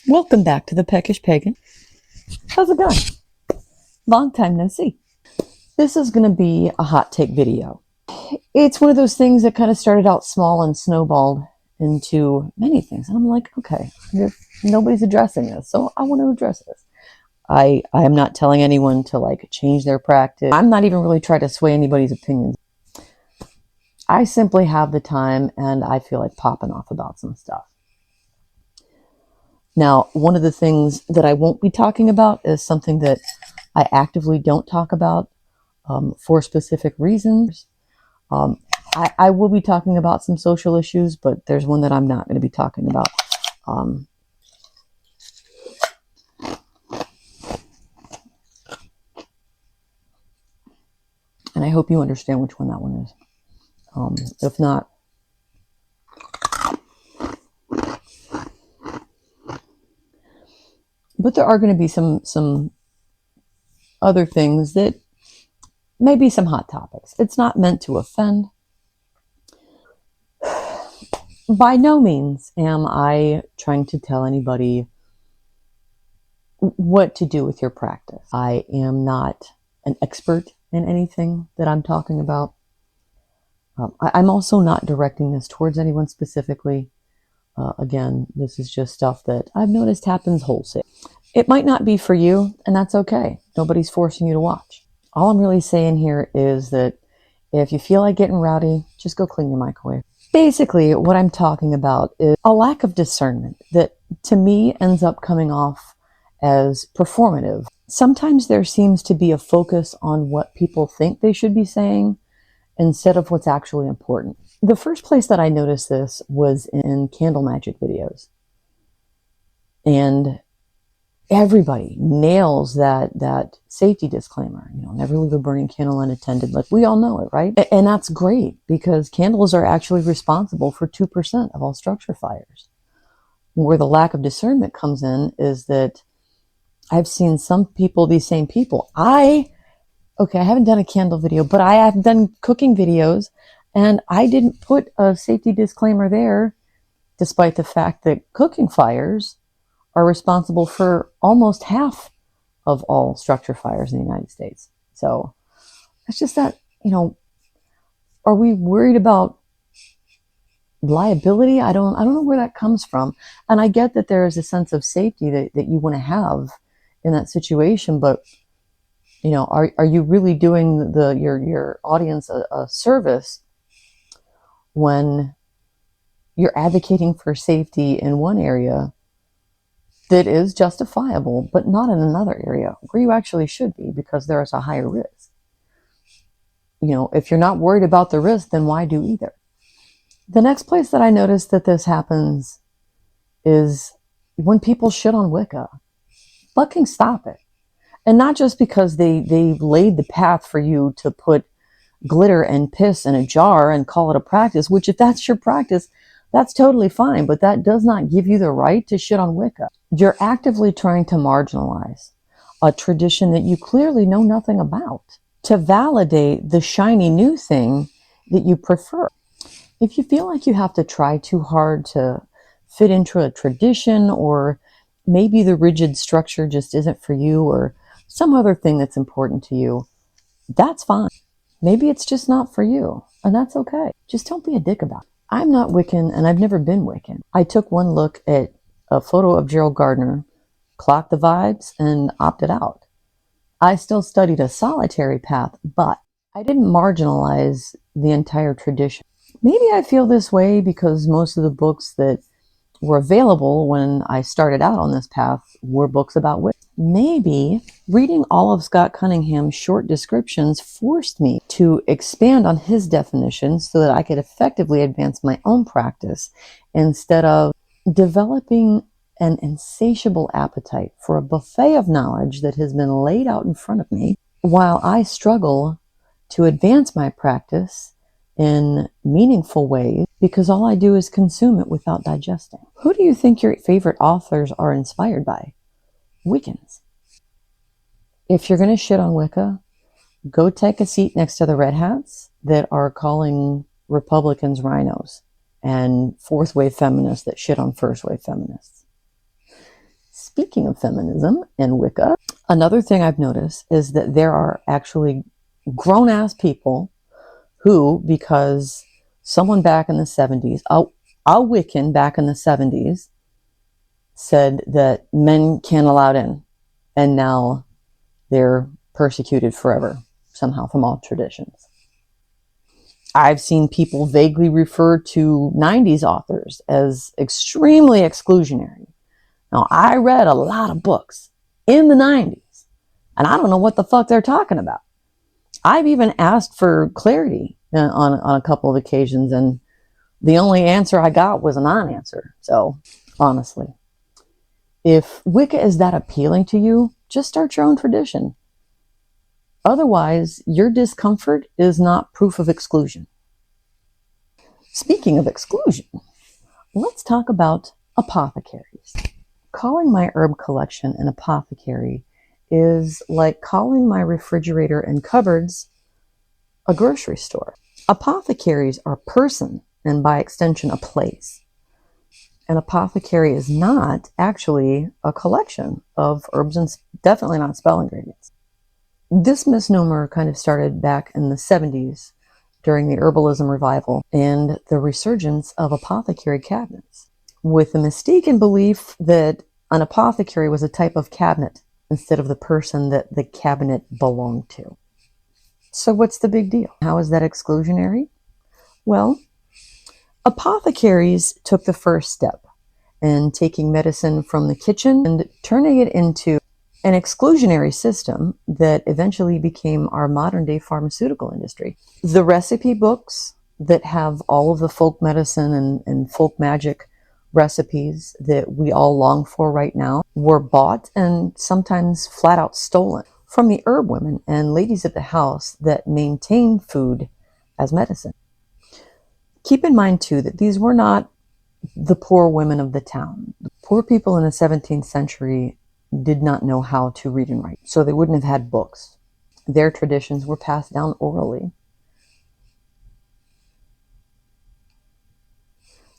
Welcome back to the Peckish Pagan. How's it going? Long time no see. This is going to be a hot take video. It's one of those things that kind of started out small and snowballed into many things. And I'm like, okay, nobody's addressing this, so I want to address this. I am not telling anyone to change their practice. I'm not even really trying to sway anybody's opinions. I simply have the time and I feel like popping off about some stuff. Now, one of the things that I won't be talking about is something that I actively don't talk about for specific reasons. I will be talking about some social issues, but there's one that I'm not going to be talking about. And I hope you understand which one that one is. If not, but there are going to be some other things that may be some hot topics. It's not meant to offend. By no means am I trying to tell anybody what to do with your practice. I am not an expert in anything that I'm talking about. I'm also not directing this towards anyone specifically. Again, this is just stuff that I've noticed happens wholesale. It might not be for you, and that's okay. Nobody's forcing you to watch. All I'm really saying here is that if you feel like getting rowdy, just go clean your microwave. Basically, what I'm talking about is a lack of discernment that, to me, ends up coming off as performative. Sometimes there seems to be a focus on what people think they should be saying instead of what's actually important. The first place that I noticed this was in candle magic videos. And everybody nails that safety disclaimer. Never leave a burning candle unattended. Like, we all know it, right? And that's great, because candles are actually responsible for 2% of all structure fires. Where the lack of discernment comes in is that I've seen some people, these same people. I haven't done a candle video, but I have done cooking videos, and I didn't put a safety disclaimer there, despite the fact that cooking fires are responsible for almost half of all structure fires in the United States. So it's just that, are we worried about liability? I don't know where that comes from. And I get that there is a sense of safety that you want to have in that situation, but are you really doing your audience a service when you're advocating for safety in one area that is justifiable, but not in another area where you actually should be, because there is a higher risk? If you're not worried about the risk, then why do either? The next place that I noticed that this happens is when people shit on Wicca. Fucking stop it. And not just because they've laid the path for you to put glitter and piss in a jar and call it a practice, which, if that's your practice, that's totally fine, but that does not give you the right to shit on Wicca. You're actively trying to marginalize a tradition that you clearly know nothing about, to validate the shiny new thing that you prefer. If you feel like you have to try too hard to fit into a tradition, or maybe the rigid structure just isn't for you, or some other thing that's important to you, that's fine. Maybe it's just not for you, and that's okay. Just don't be a dick about it. I'm not Wiccan, and I've never been Wiccan. I took one look at a photo of Gerald Gardner, clocked the vibes, and opted out. I still studied a solitary path, but I didn't marginalize the entire tradition. Maybe I feel this way because most of the books that were available when I started out on this path were books about Wicca. Maybe reading all of Scott Cunningham's short descriptions forced me to expand on his definitions so that I could effectively advance my own practice, instead of developing an insatiable appetite for a buffet of knowledge that has been laid out in front of me, while I struggle to advance my practice in meaningful ways, because all I do is consume it without digesting. Who do you think your favorite authors are inspired by? Wiccans. If you're going to shit on Wicca, go take a seat next to the red hats that are calling Republicans rhinos, and fourth wave feminists that shit on first wave feminists. Speaking of feminism and Wicca, another thing I've noticed is that there are actually grown-ass people who, because someone back in the 70s, a Wiccan back in the 70s, said that men can't allow it in, and now they're persecuted forever, somehow, from all traditions. I've seen people vaguely refer to 90s authors as extremely exclusionary. Now, I read a lot of books in the 90s, and I don't know what the fuck they're talking about. I've even asked for clarity on a couple of occasions, and the only answer I got was a non-answer. So, honestly, if Wicca is that appealing to you, just start your own tradition. Otherwise, your discomfort is not proof of exclusion. Speaking of exclusion, let's talk about apothecaries. Calling my herb collection an apothecary is like calling my refrigerator and cupboards a grocery store. Apothecaries are a person, and by extension, a place. An apothecary is not actually a collection of herbs and definitely not spell ingredients. This misnomer kind of started back in the 70s during the herbalism revival and the resurgence of apothecary cabinets, with the mistaken belief that an apothecary was a type of cabinet instead of the person that the cabinet belonged to. So what's the big deal? How is that exclusionary? Well, apothecaries took the first step in taking medicine from the kitchen and turning it into an exclusionary system that eventually became our modern day pharmaceutical industry. The recipe books that have all of the folk medicine and folk magic recipes that we all long for right now were bought and sometimes flat out stolen from the herb women and ladies of the house that maintained food as medicine. Keep in mind too that these were not the poor women of the town. Poor people in the 17th century did not know how to read and write, so they wouldn't have had books. Their traditions were passed down orally.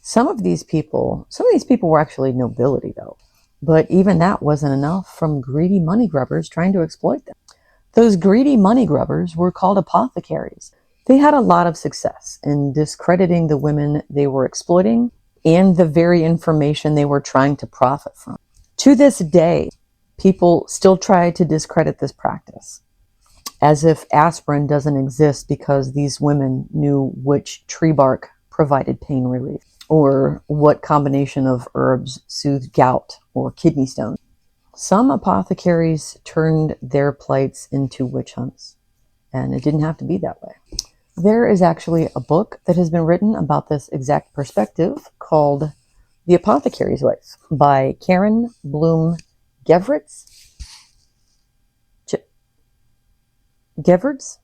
Some of these people were actually nobility though, but even that wasn't enough from greedy money grubbers trying to exploit them. Those greedy money grubbers were called apothecaries. They had a lot of success in discrediting the women they were exploiting and the very information they were trying to profit from. To this day, people still try to discredit this practice, as if aspirin doesn't exist because these women knew which tree bark provided pain relief, or what combination of herbs soothed gout or kidney stones. Some apothecaries turned their plights into witch hunts, and it didn't have to be that way. There is actually a book that has been written about this exact perspective called The Apothecary's Wife by Karen Bloom Gevrits. Gevrits?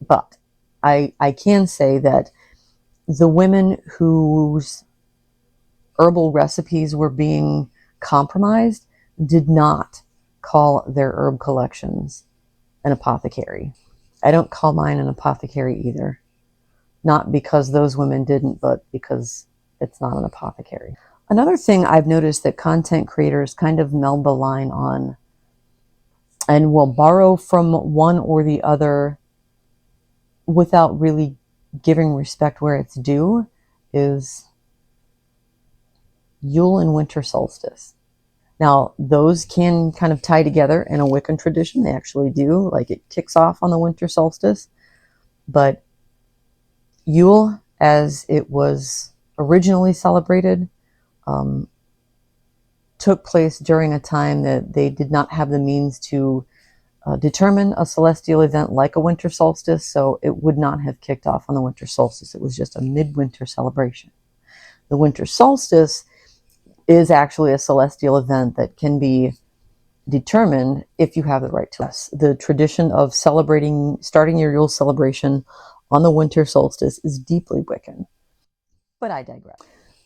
But I can say that the women whose herbal recipes were being compromised did not call their herb collections an apothecary. I don't call mine an apothecary either. Not because those women didn't, but because it's not an apothecary. Another thing I've noticed that content creators kind of meld the line on and will borrow from one or the other without really giving respect where it's due is Yule and winter solstice. Now, those can kind of tie together in a Wiccan tradition. They actually do. Like, it kicks off on the winter solstice. But Yule, as it was originally celebrated, took place during a time that they did not have the means to determine a celestial event like a winter solstice, so it would not have kicked off on the winter solstice. It was just a midwinter celebration. The winter solstice is actually a celestial event that can be determined if you have the right to us. The tradition of starting your Yule celebration on the winter solstice is deeply Wiccan. But I digress.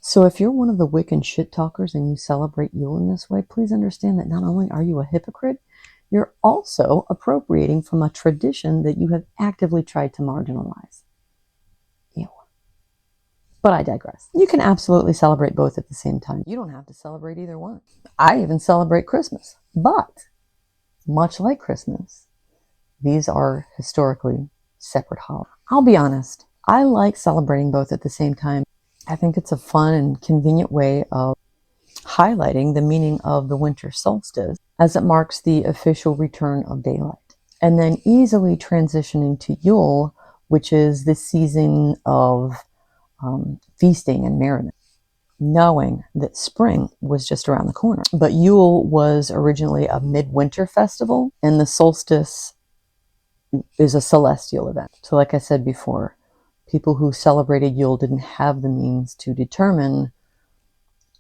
So if you're one of the Wiccan shit talkers and you celebrate Yule in this way, please understand that not only are you a hypocrite, you're also appropriating from a tradition that you have actively tried to marginalize. Ew. But I digress. You can absolutely celebrate both at the same time. You don't have to celebrate either one. I even celebrate Christmas. But much like Christmas, these are historically separate holidays. I'll be honest, I like celebrating both at the same time. I think it's a fun and convenient way of highlighting the meaning of the winter solstice as it marks the official return of daylight, and then easily transitioning to Yule, which is the season of feasting and merriment, knowing that spring was just around the corner. But Yule was originally a midwinter festival, and the solstice is a celestial event. So like I said before, people who celebrated Yule didn't have the means to determine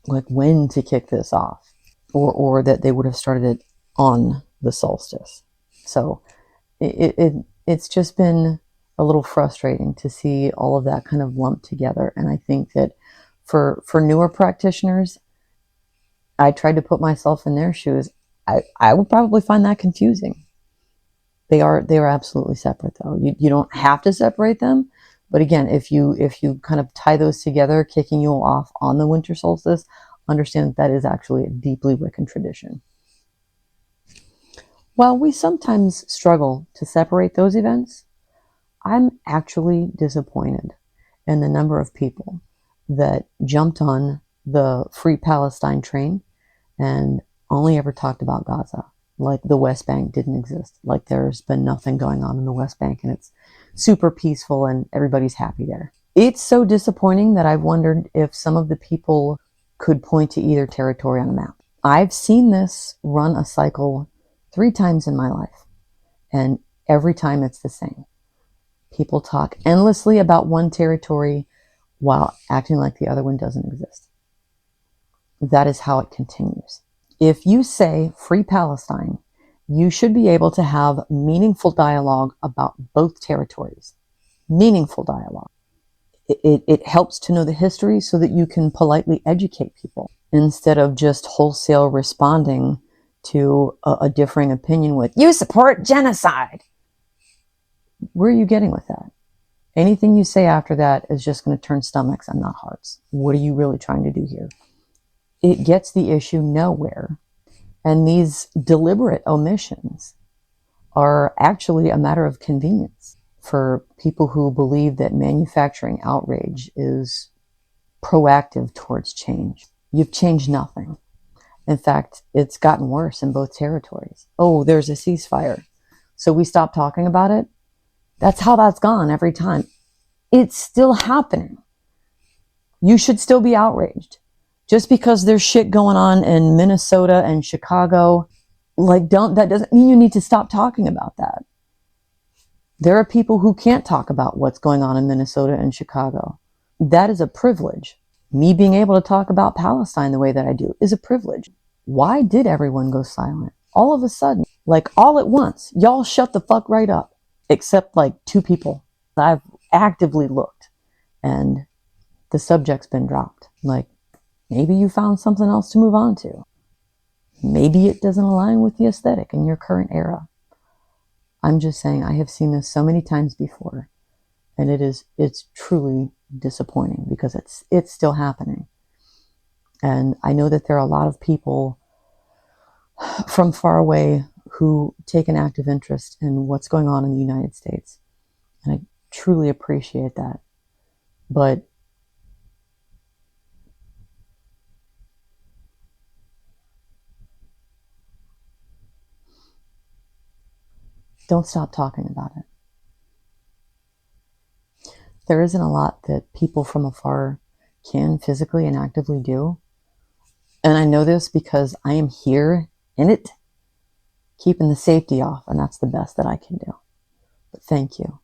like when to kick this off, or that they would have started it on the solstice. So it's just been a little frustrating to see all of that kind of lumped together. And I think that for newer practitioners, I tried to put myself in their shoes. I would probably find that confusing. They are absolutely separate, though. You don't have to separate them, but again, if you kind of tie those together, kicking Yule off on the winter solstice, understand that is actually a deeply Wiccan tradition. While we sometimes struggle to separate those events, I'm actually disappointed in the number of people that jumped on the Free Palestine train and only ever talked about Gaza, like the West Bank didn't exist, like there's been nothing going on in the West Bank and it's super peaceful and everybody's happy there. It's so disappointing that I've wondered if some of the people could point to either territory on a map. I've seen this run a cycle 3 times in my life, and every time it's the same. People talk endlessly about one territory while acting like the other one doesn't exist. That is how it continues. If you say Free Palestine, you should be able to have meaningful dialogue about both territories. Meaningful dialogue. It helps to know the history so that you can politely educate people instead of just wholesale responding to a differing opinion with, you support genocide. Where are you getting with that? Anything you say after that is just going to turn stomachs and not hearts. What are you really trying to do here? It gets the issue nowhere. And these deliberate omissions are actually a matter of convenience for people who believe that manufacturing outrage is proactive towards change. You've changed nothing. In fact, it's gotten worse in both territories. Oh, there's a ceasefire, so we stop talking about it. That's how that's gone every time. It's still happening. You should still be outraged. Just because there's shit going on in Minnesota and Chicago, that doesn't mean you need to stop talking about that. There are people who can't talk about what's going on in Minnesota and Chicago. That is a privilege. Me being able to talk about Palestine the way that I do is a privilege. Why did everyone go silent? All of a sudden, all at once, y'all shut the fuck right up. Except 2 people. I've actively looked and the subject's been dropped. Maybe you found something else to move on to. Maybe it doesn't align with the aesthetic in your current era. I'm just saying, I have seen this so many times before, and it's truly disappointing because it's still happening. And I know that there are a lot of people from far away who take an active interest in what's going on in the United States. And I truly appreciate that. But don't stop talking about it. There isn't a lot that people from afar can physically and actively do. And I know this because I am here in it, keeping the safety off, and that's the best that I can do. But thank you.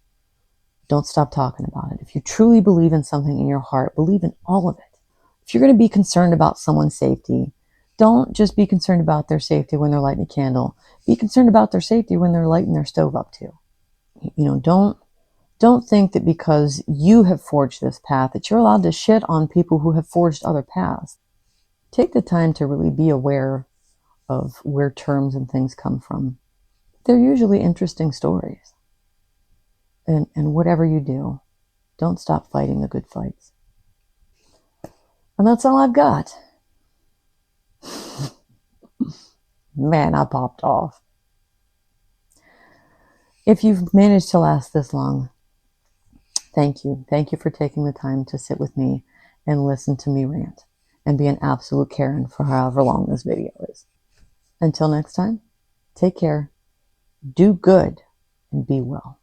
Don't stop talking about it. If you truly believe in something in your heart, believe in all of it. If you're going to be concerned about someone's safety, don't just be concerned about their safety when they're lighting a candle. Be concerned about their safety when they're lighting their stove up too. Don't think that because you have forged this path that you're allowed to shit on people who have forged other paths. Take the time to really be aware of where terms and things come from. They're usually interesting stories. And whatever you do, don't stop fighting the good fights. And that's all I've got. Man, I popped off. If you've managed to last this long, thank you. Thank you for taking the time to sit with me and listen to me rant and be an absolute Karen for however long this video is. Until next time, take care, do good, and be well.